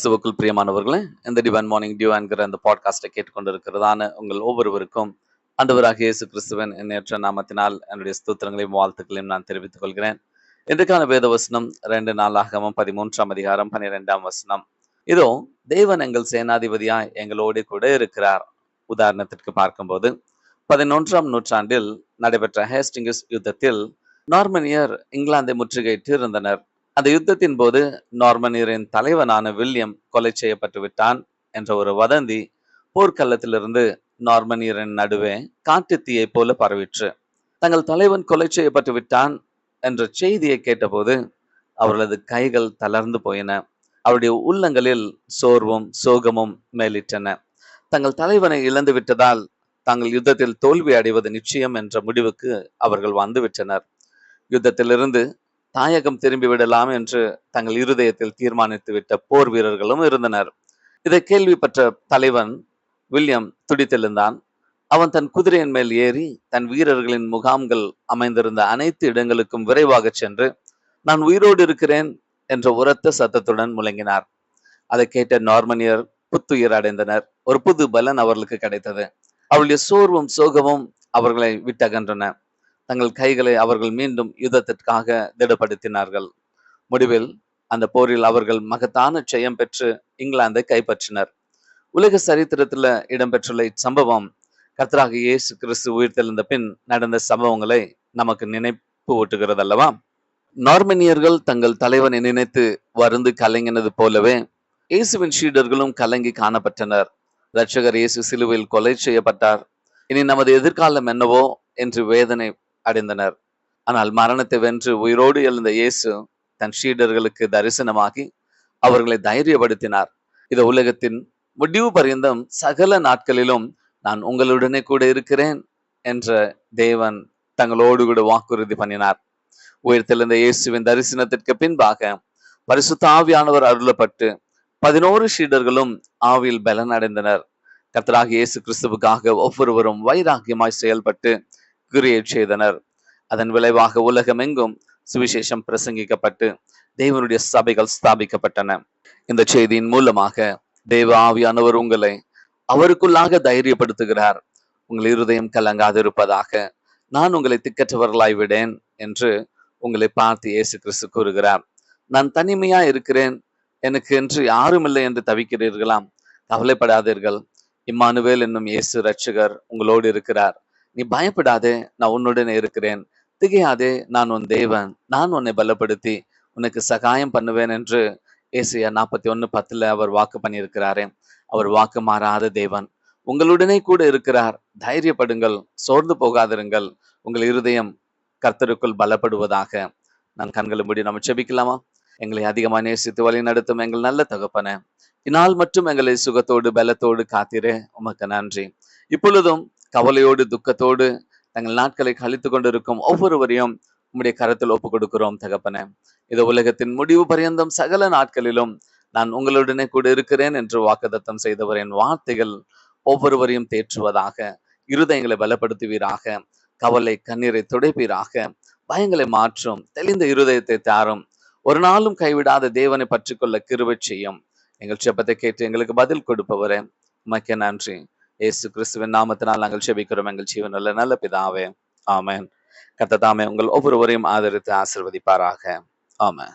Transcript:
கிறிஸ்துவுக்குள் பிரியமானவர்களே, இந்த டிவைன் மார்னிங் டியூ என்கிற அந்த பாட்காஸ்டை கேட்டுக்கொண்டிருக்கிறதான உங்கள் ஒவ்வொருவருக்கும் ஆண்டவராகிய இயேசு கிறிஸ்துவின் எண்ணற்ற நாமத்தினால் என்னுடைய ஸ்தோத்திரங்களையும் வாழ்த்துக்களையும் நான் தெரிவித்துக் கொள்கிறேன். இன்றைக்கான வேத வசனம் 2 நாளாகமம் 13ஆம் அதிகாரம் 12ஆம் வசனம். இதோ தேவன் எங்கள் சேனாதிபதியாய் எங்களோடு கூட இருக்கிறார். உதாரணத்திற்கு பார்க்கும்போது 11ஆம் நூற்றாண்டில் நடைபெற்ற ஹேஸ்டிங்கஸ் யுத்தத்தில் நார்மனியர் இங்கிலாந்தை முற்றுகையிட்டு இருந்தனர். அந்த யுத்தத்தின் போது நார்மனியரின் தலைவனான வில்லியம் கொலை செய்யப்பட்டு விட்டான் என்ற ஒரு வதந்தி போர்க்களத்திலிருந்து நார்மனியரின் நடுவே காட்டு தீயை போல பரவிற்று. தங்கள் தலைவன் கொலை செய்யப்பட்டு விட்டான் என்ற செய்தியை கேட்டபோது அவர்களது கைகள் தளர்ந்து போயின. அவருடைய உள்ளங்களில் சோர்வும் சோகமும் மேலிட்டன. தங்கள் தலைவனை இழந்து விட்டதால் தாங்கள் யுத்தத்தில் தோல்வி அடைவது நிச்சயம் என்ற முடிவுக்கு அவர்கள் வந்துவிட்டனர். யுத்தத்திலிருந்து தாயகம் திரும்பி விடலாம் என்று தங்கள் இருதயத்தில் தீர்மானித்து விட்ட போர் வீரர்களும் இருந்தனர். இதை கேள்விப்பட்ட தலைவன் வில்லியம் துடித்தெழுந்தான். அவன் தன் குதிரையின் மேல் ஏறி தன் வீரர்களின் முகாம்கள் அமைந்திருந்த அனைத்து இடங்களுக்கும் விரைவாக சென்று நான் உயிரோடு இருக்கிறேன் என்ற உரத்த சத்தத்துடன் முழங்கினார். அதை கேட்ட நார்மனியர் புத்துயிர் அடைந்தனர். ஒரு புது பலன் அவர்களுக்கு கிடைத்தது. அவருடைய சோர்வும் சோகமும் அவர்களை விட்டகன்றன. தங்கள் கைகளை அவர்கள் மீண்டும் யுத்தத்திற்காக திடப்படுத்தினார்கள். முடிவில் அந்த போரில் அவர்கள் மகத்தான ஜெயம் பெற்று இங்கிலாந்தை கைப்பற்றினர். உலக சரித்திரத்துல இடம்பெற்றுள்ள இச்சம்பவம் கர்த்தராகிய இயேசு கிறிஸ்து உயிர்த்தெழுந்த பின் நடந்த சம்பவங்களை நமக்கு நினைப்பு ஊட்டுகிறது அல்லவா? நார்மனியர்கள் தங்கள் தலைவனை நினைத்து வருந்து கலங்கினது போலவே இயேசுவின் சீடர்களும் கலங்கி காணப்பட்டனர். இரட்சகர் இயேசு சிலுவையில் கொலை செய்யப்பட்டார். இனி நமது எதிர்காலம் என்னவோ என்று வேதனை அடைந்தனர். ஆனால் மரணத்தை வென்று உயிரோடு எழுந்த இயேசு தன் சீடர்களுக்கு தரிசனமாகி அவர்களை தைரியப்படுத்தினார். இந்த உலகத்தின் முடிவு பரியந்தம் சகல நாட்களிலும் நான் உங்களுடனே கூட இருக்கிறேன் என்ற தேவன் தங்களோடு கூட வாக்குறுதி பண்ணினார். உயிர்த்தெழுந்த இயேசுவின் தரிசனத்திற்கு பின்பாக பரிசுத்த ஆவியானவர் அருளப்பட்டு 11 சீடர்களும் ஆவியில் பலன் அடைந்தனர். கர்த்தராகிய இயேசு கிறிஸ்துவுக்காக ஒவ்வொருவரும் வைராக்கியமாய் செயல்பட்டு கிரியை செய்தனர். அதன் விளைவாக உலகமெங்கும் சுவிசேஷம் பிரசங்கிக்கப்பட்டு தேவனுடைய சபைகள் ஸ்தாபிக்கப்பட்டன. இந்த செய்தியின் மூலமாக தேவ ஆவியானவர் உங்களை அவருக்குள்ளாக தைரியப்படுத்துகிறார். உங்கள் இருதயம் கலங்காதிருப்பதாக, நான் உங்களை திக்கற்றவர்களாய் விடேன் என்று உங்களை பார்த்து இயேசு கிறிஸ்து கூறுகிறார். நான் தனிமையா இருக்கிறேன், எனக்கு என்று யாரும் இல்லை என்று தவிக்கிறீர்களாம், கவலைப்படாதீர்கள். இம்மானுவேல் என்னும் இயேசு இரட்சகர் உங்களோடு இருக்கிறார். நீ பயப்படாதே, நான் உன்னுடனே இருக்கிறேன். திகையாதே, நான் உன் தேவன். நான் உன்னை பலப்படுத்தி உனக்கு சகாயம் பண்ணுவேன் என்று ஏசாயா 41:10 அவர் வாக்கு பண்ணியிருக்கிறாரே. அவர் வாக்கு மாறாத தேவன் உங்களுடனே கூட இருக்கிறார். தைரியப்படுங்கள், சோர்ந்து போகாதிருங்கள். உங்கள் இருதயம் கர்த்தருக்குள் பலப்படுவதாக. நான் கண்களை மூடி நம்ம செபிக்கலாமா? எங்களை அதிகமாக நேசித்து வழி நடத்தும் எங்கள் நல்ல தகப்பனே, இந்நாள் மட்டும் எங்களை சுகத்தோடு பலத்தோடு காத்திரே, உமக்கு நன்றி. இப்பொழுதும் கவலையோடு துக்கத்தோடு தங்கள் நாட்களை கழித்து கொண்டிருக்கும் ஒவ்வொருவரையும் உம்முடைய கரத்தில் ஒப்புக் கொடுக்கிறோம் தகப்பனே. இது உலகத்தின் முடிவு பரியந்தம் சகல நாட்களிலும் நான் உங்களுடனே கூட இருக்கிறேன் என்று வாக்குத்தத்தம் செய்தவரின் வார்த்தைகள் ஒவ்வொருவரையும் தேற்றுவதாக. இருதயங்களை பலப்படுத்துவீராக. கவலை கண்ணீரை துடைப்பீராக. பயங்களை மாற்றும் தெளிந்த இருதயத்தை தாரும். ஒரு நாளும் கைவிடாத தேவனை பற்றிக்கொள்ள கிருபை செய்யும். எங்கள் செபத்தை கேட்டு எங்களுக்கு பதில் கொடுப்பவரே, உமக்கு நன்றி. இயேசு கிறிஸ்துவின் நாமத்தினால் நாங்கள் செபிக்கிறோம் எங்கள் ஜீவனுள்ள நல்ல பிதாவே, ஆமென். கர்த்தர் தாமே உங்கள் ஒவ்வொருவரையும் ஆதரித்து ஆசீர்வதிப்பாராக. ஆமென்.